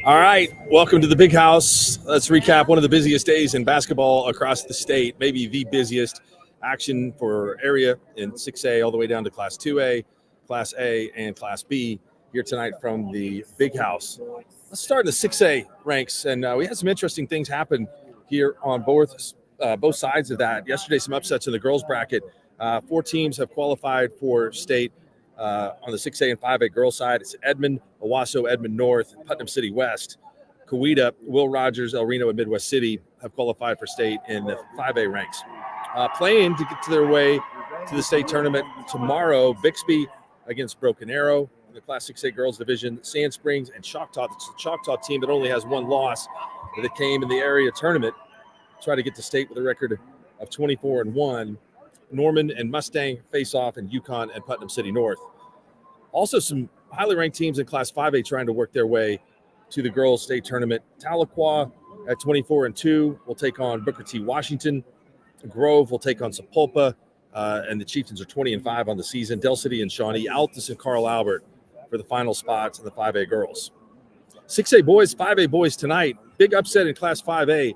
All right, welcome to the Big House. Let's recap one of the busiest days in basketball across the state, maybe the busiest. Action for area in 6A all the way down to Class 2A, Class A, and Class B here tonight from the Big House. Let's start in the 6A ranks, and we had some interesting things happen here on both sides of that. Yesterday, some upsets in the girls bracket. 4 teams have qualified for state. On the 6A and 5A girls side, it's Edmond, Owasso, Edmond North, Putnam City West. Coweta, Will Rodgers, El Reno, and Midwest City have qualified for state in the 5A ranks. Playing to get to their way to the state tournament tomorrow, Bixby against Broken Arrow in the Class 6A girls division, Sand Springs, and Choctaw. It's the Choctaw team that only has one loss that came in the area tournament. Try to get to state with a record of 24-1. Norman and Mustang face off in Yukon and Putnam City North. Also, some highly ranked teams in Class 5A trying to work their way to the girls' state tournament. Tahlequah at 24-2 will take on Booker T. Washington. Grove will take on Sapulpa, and the Chieftains are 20-5 on the season. Del City and Shawnee, Altus and Carl Albert for the final spots in the 5A girls. 6A boys, 5A boys tonight. Big upset in Class 5A.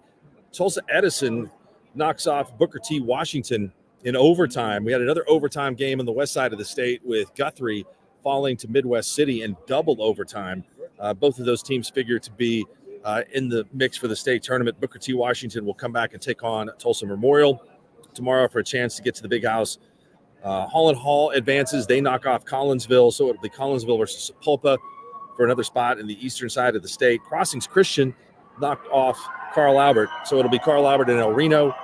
Tulsa Edison knocks off Booker T. Washington in overtime. We had another overtime game on the west side of the state with Guthrie falling to Midwest City in double overtime. Both of those teams figure to be in the mix for the state tournament. Booker T. Washington will come back and take on Tulsa Memorial tomorrow for a chance to get to the Big House. Holland Hall advances. They knock off Collinsville, so it'll be Collinsville versus Sapulpa for another spot in the eastern side of the state. Crossings Christian knocked off Carl Albert, so it'll be Carl Albert and El Reno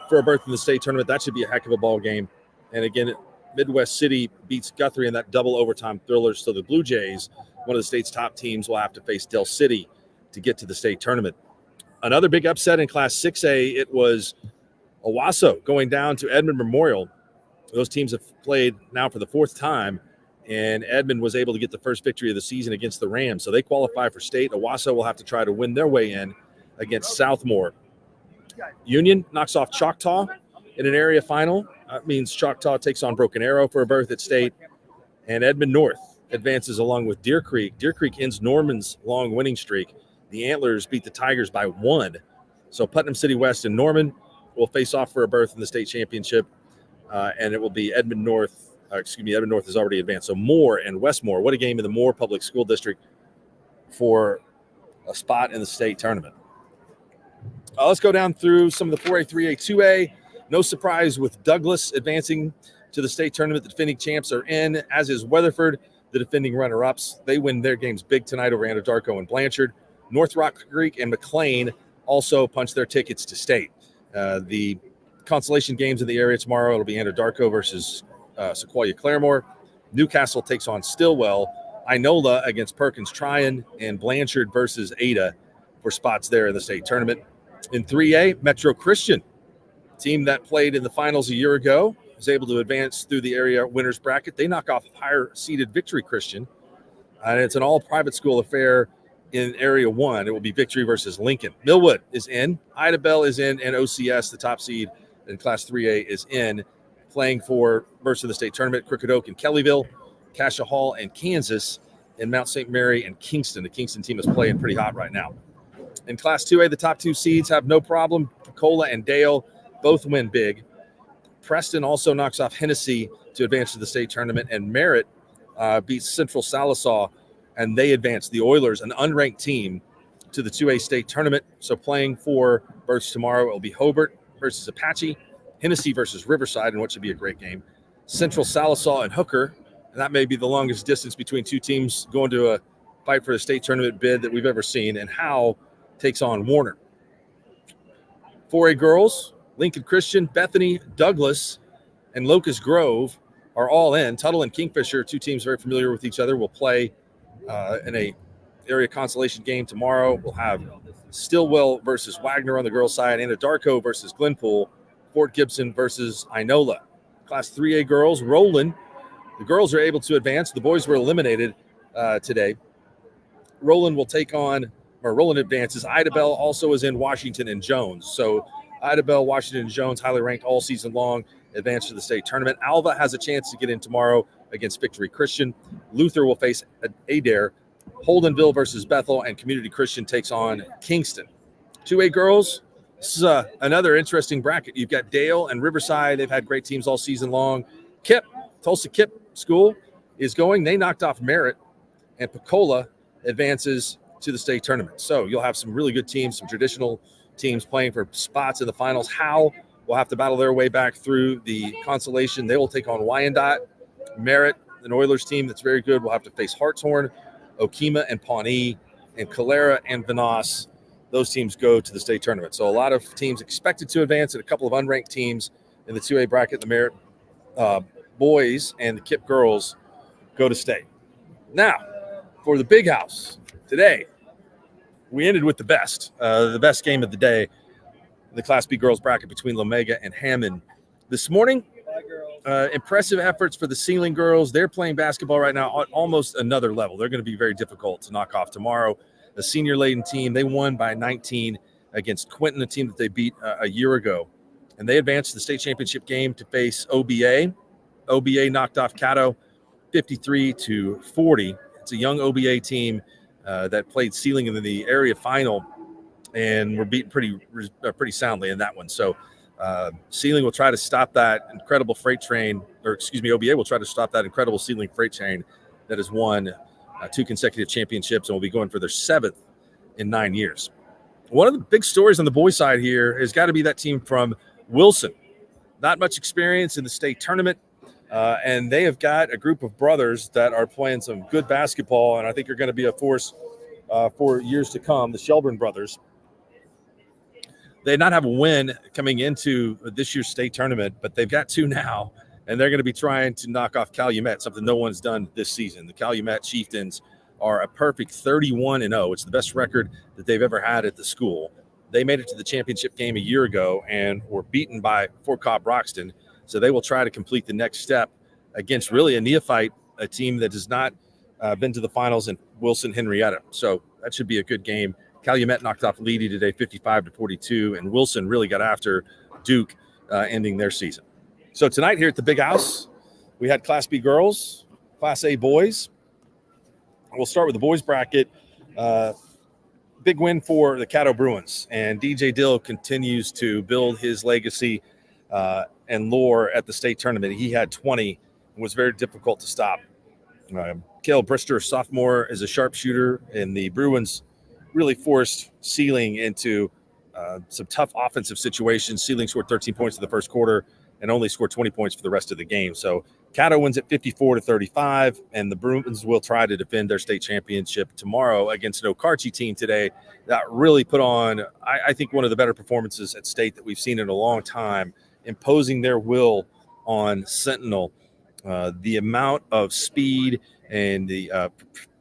for a berth in the state tournament. That should be a heck of a ball game. And again, Midwest City beats Guthrie in that double overtime thriller, so the Blue Jays, one of the state's top teams, will have to face Del City to get to the state tournament. Another big upset in Class 6A, it was Owasso going down to Edmond Memorial. Those teams have played now for the 4th time, and Edmond was able to get the first victory of the season against the Rams. So they qualify for state. Owasso will have to try to win their way in against Southmore. Union knocks off Choctaw in an area final. That means Choctaw takes on Broken Arrow for a berth at state. And Edmond North advances along with Deer Creek. Deer Creek ends Norman's long winning streak. The Antlers beat the Tigers by 1. So Putnam City West and Norman will face off for a berth in the state championship. And it will be Edmond North. Edmond North has already advanced. So Moore and Westmore. What a game in the Moore Public School District for a spot in the state tournament. Let's go down through some of the 4A, 3A, 2A. No surprise with Douglas advancing to the state tournament. The defending champs are in, as is Weatherford, the defending runner-ups. They win their games big tonight over Anadarko and Blanchard. North Rock Creek and McLean also punch their tickets to state. The consolation games in the area tomorrow, it'll be Anadarko versus Sequoia Claremore. Newcastle takes on Stillwell. Inola against Perkins Tryon, and Blanchard versus Ada for spots there in the state tournament. In 3A, Metro Christian, team that played in the finals a year ago, was able to advance through the area winners bracket. They knock off higher-seeded Victory Christian, and it's an all-private school affair in Area 1. It will be Victory versus Lincoln. Millwood is in, Ida Bell is in, and OCS, the top seed in Class 3A, is in, playing for versus the state tournament. Crooked Oak and Kellyville, Cassia Hall and Kansas, and Mount St. Mary and Kingston. The Kingston team is playing pretty hot right now. In Class 2A, the top 2 seeds have no problem. Pecola and Dale both win big. Preston also knocks off Hennessy to advance to the state tournament, and Merritt beats Central Salisaw, and they advance. The Oilers, an unranked team, to the 2A state tournament. So playing for berths tomorrow, it will be Hobart versus Apache, Hennessy versus Riverside, and what should be a great game. Central Salisaw and Hooker, and that may be the longest distance between two teams going to a fight for the state tournament bid that we've ever seen, and Howe takes on Warner. 4A girls, Lincoln Christian, Bethany, Douglas, and Locust Grove are all in. Tuttle and Kingfisher, two teams very familiar with each other, will play in a area consolation game tomorrow. We'll have Stillwell versus Wagner on the girls' side, Anadarko versus Glenpool, Fort Gibson versus Inola. Class 3A girls, Roland. The girls are able to advance. The boys were eliminated today. Roland advances. Ida Bell also is in, Washington and Jones. So Ida Bell, Washington, and Jones, highly ranked all season long, advance to the state tournament. Alva has a chance to get in tomorrow against Victory Christian. Luther will face Adair. Holdenville versus Bethel, and Community Christian takes on Kingston. 2A girls, this is another interesting bracket. You've got Dale and Riverside. They've had great teams all season long. Tulsa Kip School is going. They knocked off Merritt, and Pecola advances to the state tournament. So you'll have some really good teams, some traditional teams playing for spots in the finals. Howe will have to battle their way back through the consolation. They will take on Wyandotte. Merritt, an Oilers team that's very good, will have to face Hartshorn, Okemah, and Pawnee, and Calera and Vanoss. Those teams go to the state tournament. So a lot of teams expected to advance, and a couple of unranked teams in the 2A bracket. The Merritt boys and the Kip girls go to state. Now, for the Big House today, we ended with the best game of the day, the Class B girls bracket between Lomega and Hammond. This morning, impressive efforts for the Sealing girls. They're playing basketball right now at almost another level. They're going to be very difficult to knock off tomorrow. The senior-laden team, they won by 19 against Quinton, a team that they beat a year ago. And they advanced to the state championship game to face OBA. OBA knocked off Caddo 53-40. It's a young OBA team that played Sealing in the area final and were beaten pretty soundly in that one. So Sealing will try to stop that incredible freight train, OBA will try to stop that incredible Sealing freight train that has won 2 consecutive championships and will be going for their 7th in 9 years. One of the big stories on the boys' side here has got to be that team from Wilson. Not much experience in the state tournament, and they have got a group of brothers that are playing some good basketball, and I think are going to be a force for years to come, the Shelburne brothers. They did not have a win coming into this year's state tournament, but they've got 2 now, and they're going to be trying to knock off Calumet, something no one's done this season. The Calumet Chieftains are a perfect 31-0. It's the best record that they've ever had at the school. They made it to the championship game a year ago and were beaten by Fort Cobb Broxton. So they will try to complete the next step against really a neophyte, a team that has not been to the finals in Wilson Henrietta. So that should be a good game. Calumet knocked off Leedy today 55-42, and Wilson really got after Duke, ending their season. So tonight here at the Big House, we had Class B girls, Class A boys. We'll start with the boys bracket. Big win for the Caddo Bruins, and DJ Dill continues to build his legacy and lore at the state tournament. He had 20 and was very difficult to stop. Cale Brister, sophomore, is a sharpshooter, and the Bruins really forced Sealing into some tough offensive situations. Sealing scored 13 points in the first quarter and only scored 20 points for the rest of the game. So Caddo wins at 54-35, and the Bruins will try to defend their state championship tomorrow against an Okarche team today that really put on, I think, one of the better performances at state that we've seen in a long time, imposing their will on Sentinel. The amount of speed and the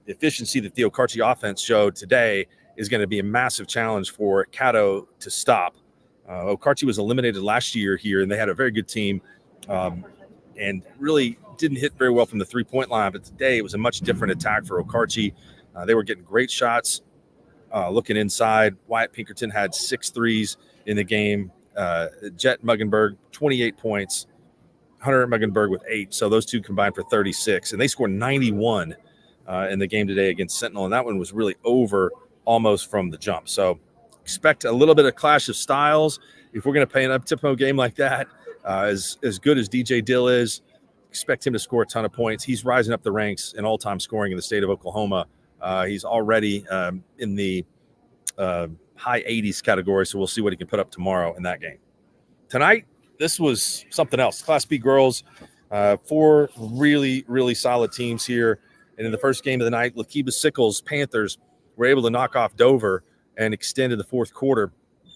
efficiency that the Okarche offense showed today is going to be a massive challenge for Caddo to stop. Okarche was eliminated last year here, and they had a very good team and really didn't hit very well from the three-point line. But today it was a much different attack for Okarche. They were getting great shots looking inside. Wyatt Pinkerton had 6 threes in the game. Jet Muggenberg, 28 points. Hunter Muggenberg with 8. So those two combined for 36. And they scored 91 in the game today against Sentinel. And that one was really over almost from the jump. So expect a little bit of clash of styles. If we're going to play an up-tempo game like that, as good as DJ Dill is, expect him to score a ton of points. He's rising up the ranks in all-time scoring in the state of Oklahoma. He's already in the high 80s category, so we'll see what he can put up tomorrow in that game. Tonight, this was something else. Class B girls, 4 really, really solid teams here. And in the first game of the night, Lakiba Sickles Panthers were able to knock off Dover and extended the fourth quarter.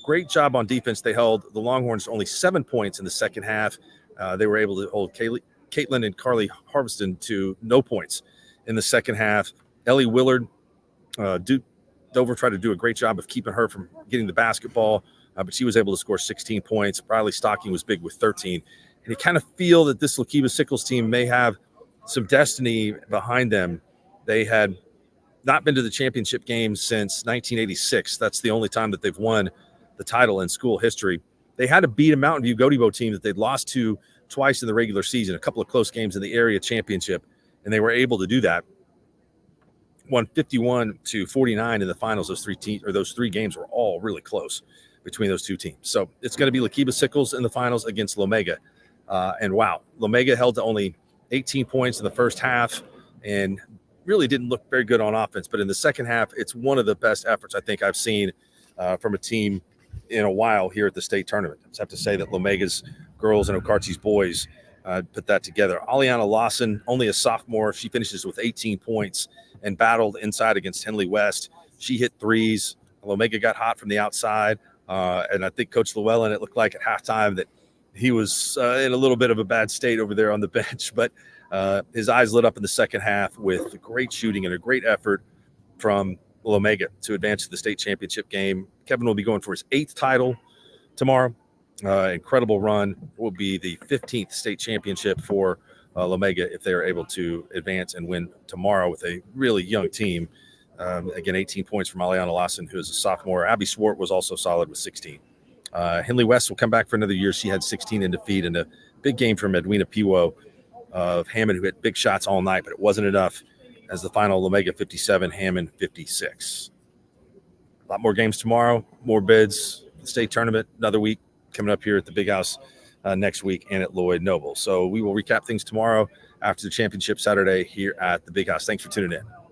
Great job on defense. They held the Longhorns to only 7 points in the second half. They were able to hold Caitlin and Carly Harveston to no points in the second half. Ellie Willard, Dover tried to do a great job of keeping her from getting the basketball, but she was able to score 16 points. Riley Stocking was big with 13. And you kind of feel that this Lakiba Sickles team may have some destiny behind them. They had not been to the championship game since 1986. That's the only time that they've won the title in school history. They had to beat a Mountain View Gotebo team that they'd lost to twice in the regular season, a couple of close games in the area championship, and they were able to do that. won 51-49 in the finals. Those three games were all really close between those two teams. So it's going to be Lakiba Sickles in the finals against Lomega. And wow, Lomega held to only 18 points in the first half and really didn't look very good on offense. But in the second half, it's one of the best efforts I think I've seen from a team in a while here at the state tournament. I just have to say that Lomega's girls and Okarchi's boys put that together. Aliana Lawson, only a sophomore, she finishes with 18 points and battled inside against Henley West. She hit threes. Lomega got hot from the outside. And I think Coach Llewellyn, it looked like at halftime that he was in a little bit of a bad state over there on the bench, but his eyes lit up in the second half with great shooting and a great effort from Lomega to advance to the state championship game. Kevin will be going for his 8th title tomorrow. Incredible run. It will be the 15th state championship for Lomega if they are able to advance and win tomorrow with a really young team. Again, 18 points from Aliana Lawson, who is a sophomore. Abby Swart was also solid with 16. Henley West will come back for another year. She had 16 in defeat, and a big game from Edwina Piwo of Hammond, who hit big shots all night, but it wasn't enough as the final Lomega 57, Hammond 56. A lot more games tomorrow, more bids. The state tournament, another week coming up here at the Big House next week and at Lloyd Noble. So we will recap things tomorrow after the championship Saturday here at the Big House. Thanks for tuning in.